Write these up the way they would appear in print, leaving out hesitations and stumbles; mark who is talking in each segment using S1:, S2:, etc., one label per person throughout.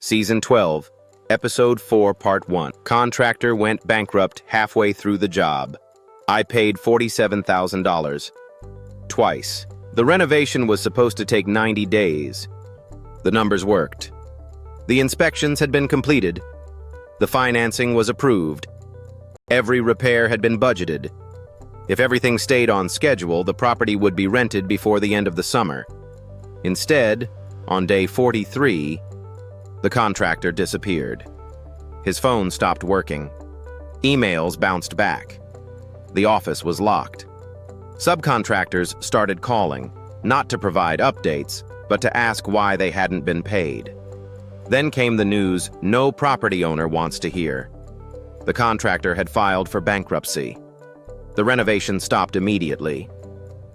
S1: Season 12, Episode 4, Part 1. Contractor went bankrupt halfway through the job. I paid $47,000. Twice. The renovation was supposed to take 90 days. The numbers worked. The inspections had been completed. The financing was approved. Every repair had been budgeted. If everything stayed on schedule, the property would be rented before the end of the summer. Instead, on day 43, the contractor disappeared. His phone stopped working. Emails bounced back. The office was locked. Subcontractors started calling, not to provide updates, but to ask why they hadn't been paid. Then came the news no property owner wants to hear. The contractor had filed for bankruptcy. The renovation stopped immediately.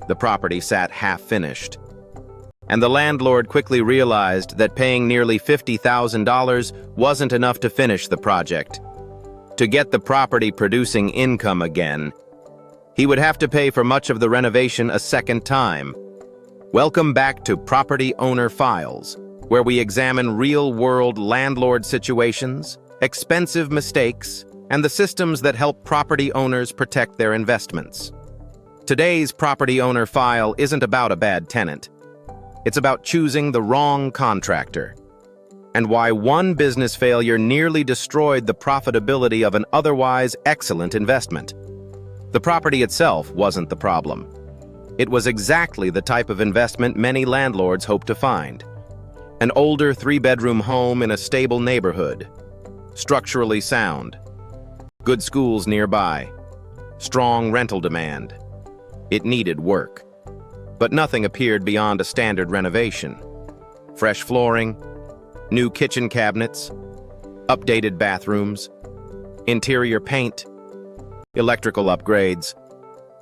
S1: The property sat half-finished. And the landlord quickly realized that paying nearly $50,000 wasn't enough to finish the project. To get the property producing income again, he would have to pay for much of the renovation a second time. Welcome back to Property Owner Files, where we examine real-world landlord situations, expensive mistakes, and the systems that help property owners protect their investments. Today's Property Owner File isn't about a bad tenant. It's about choosing the wrong contractor, and why one business failure nearly destroyed the profitability of an otherwise excellent investment. The property itself wasn't the problem. It was exactly the type of investment many landlords hope to find. An older 3-bedroom home in a stable neighborhood. Structurally sound. Good schools nearby. Strong rental demand. It needed work. But nothing appeared beyond a standard renovation. Fresh flooring, new kitchen cabinets, updated bathrooms, interior paint, electrical upgrades,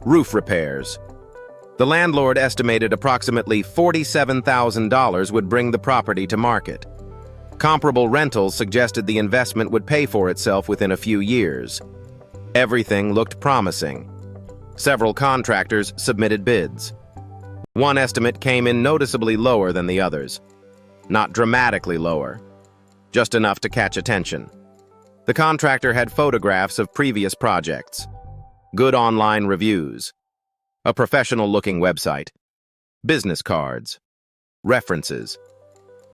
S1: roof repairs. The landlord estimated approximately $47,000 would bring the property to market. Comparable rentals suggested the investment would pay for itself within a few years. Everything looked promising. Several contractors submitted bids. One estimate came in noticeably lower than the others. Not dramatically lower, just enough to catch attention. The contractor had photographs of previous projects, good online reviews, a professional-looking website, business cards, references,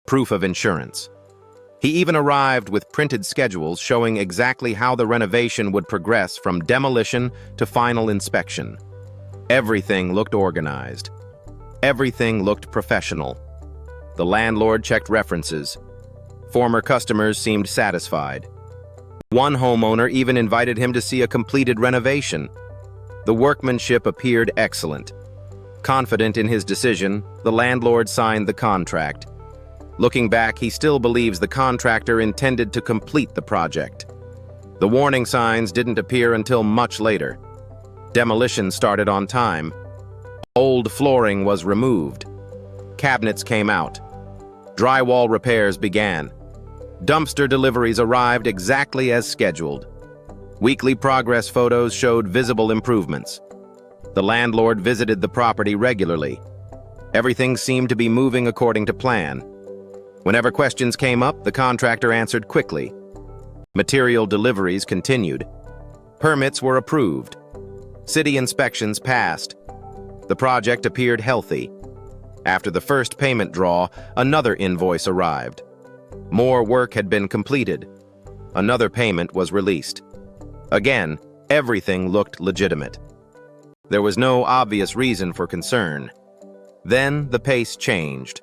S1: proof of insurance. He even arrived with printed schedules showing exactly how the renovation would progress from demolition to final inspection. Everything looked organized. Everything looked professional. The landlord checked references. Former customers seemed satisfied. One homeowner even invited him to see a completed renovation. The workmanship appeared excellent. Confident in his decision, the landlord signed the contract. Looking back, he still believes the contractor intended to complete the project. The warning signs didn't appear until much later. Demolition started on time. Old flooring was removed. Cabinets came out. Drywall repairs began. Dumpster deliveries arrived exactly as scheduled. Weekly progress photos showed visible improvements. The landlord visited the property regularly. Everything seemed to be moving according to plan. Whenever questions came up, the contractor answered quickly. Material deliveries continued. Permits were approved. City inspections passed. The project appeared healthy. After the first payment draw, another invoice arrived. More work had been completed. Another payment was released. Again, everything looked legitimate. There was no obvious reason for concern. Then the pace changed.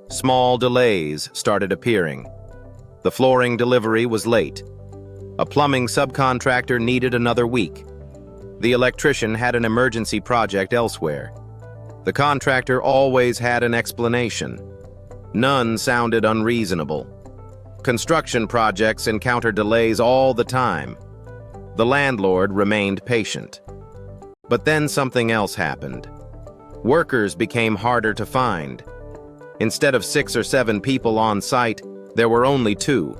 S1: Small delays started appearing. The flooring delivery was late. A plumbing subcontractor needed another week. The electrician had an emergency project elsewhere. The contractor always had an explanation. None sounded unreasonable. Construction projects encounter delays all the time. The landlord remained patient. But then something else happened. Workers became harder to find. Instead of 6 or 7 people on site, there were only 2.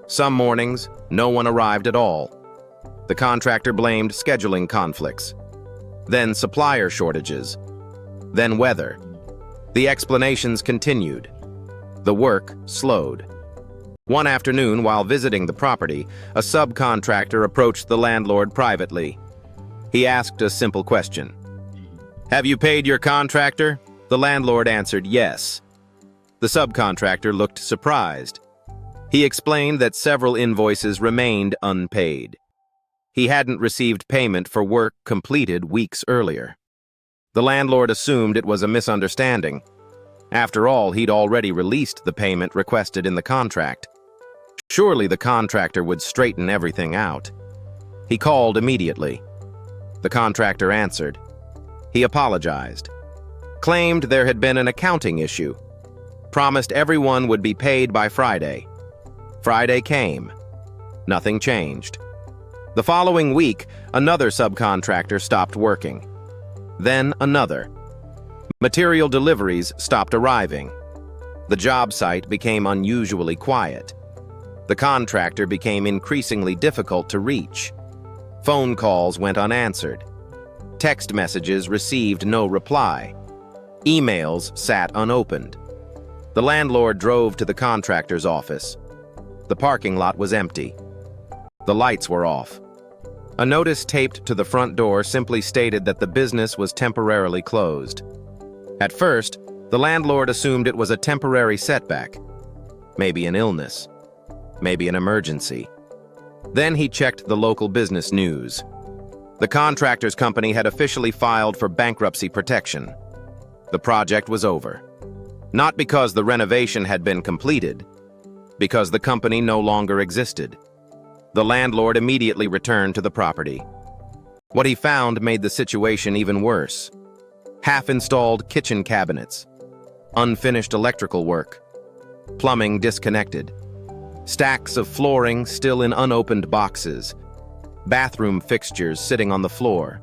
S1: Some mornings, no one arrived at all. The contractor blamed scheduling conflicts. Then supplier shortages. Then weather. The explanations continued. The work slowed. One afternoon, while visiting the property, a subcontractor approached the landlord privately. He asked a simple question. "Have you paid your contractor?" The landlord answered yes. The subcontractor looked surprised. He explained that several invoices remained unpaid. He hadn't received payment for work completed weeks earlier. The landlord assumed it was a misunderstanding. After all, he'd already released the payment requested in the contract. Surely the contractor would straighten everything out. He called immediately. The contractor answered. He apologized, claimed there had been an accounting issue, promised everyone would be paid by Friday. Friday came. Nothing changed. The following week, another subcontractor stopped working. Then another. Material deliveries stopped arriving. The job site became unusually quiet. The contractor became increasingly difficult to reach. Phone calls went unanswered. Text messages received no reply. Emails sat unopened. The landlord drove to the contractor's office. The parking lot was empty. The lights were off. A notice taped to the front door simply stated that the business was temporarily closed. At first, the landlord assumed it was a temporary setback, maybe an illness, maybe an emergency. Then he checked the local business news. The contractor's company had officially filed for bankruptcy protection. The project was over. Not because the renovation had been completed, because the company no longer existed. The landlord immediately returned to the property. What he found made the situation even worse. Half-installed kitchen cabinets, unfinished electrical work, plumbing disconnected, stacks of flooring still in unopened boxes, bathroom fixtures sitting on the floor,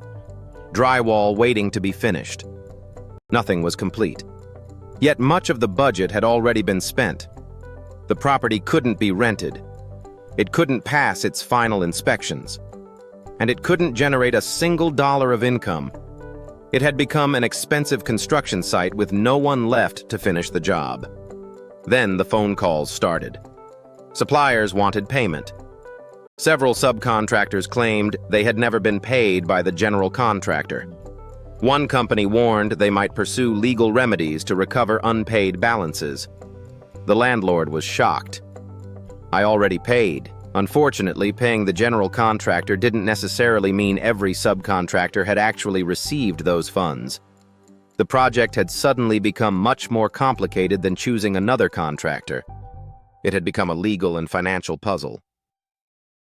S1: drywall waiting to be finished. Nothing was complete. Yet much of the budget had already been spent. The property couldn't be rented. It couldn't pass its final inspections. And it couldn't generate a single dollar of income. It had become an expensive construction site with no one left to finish the job. Then the phone calls started. Suppliers wanted payment. Several subcontractors claimed they had never been paid by the general contractor. One company warned they might pursue legal remedies to recover unpaid balances. The landlord was shocked. "I already paid." Unfortunately, paying the general contractor didn't necessarily mean every subcontractor had actually received those funds. The project had suddenly become much more complicated than choosing another contractor. It had become a legal and financial puzzle.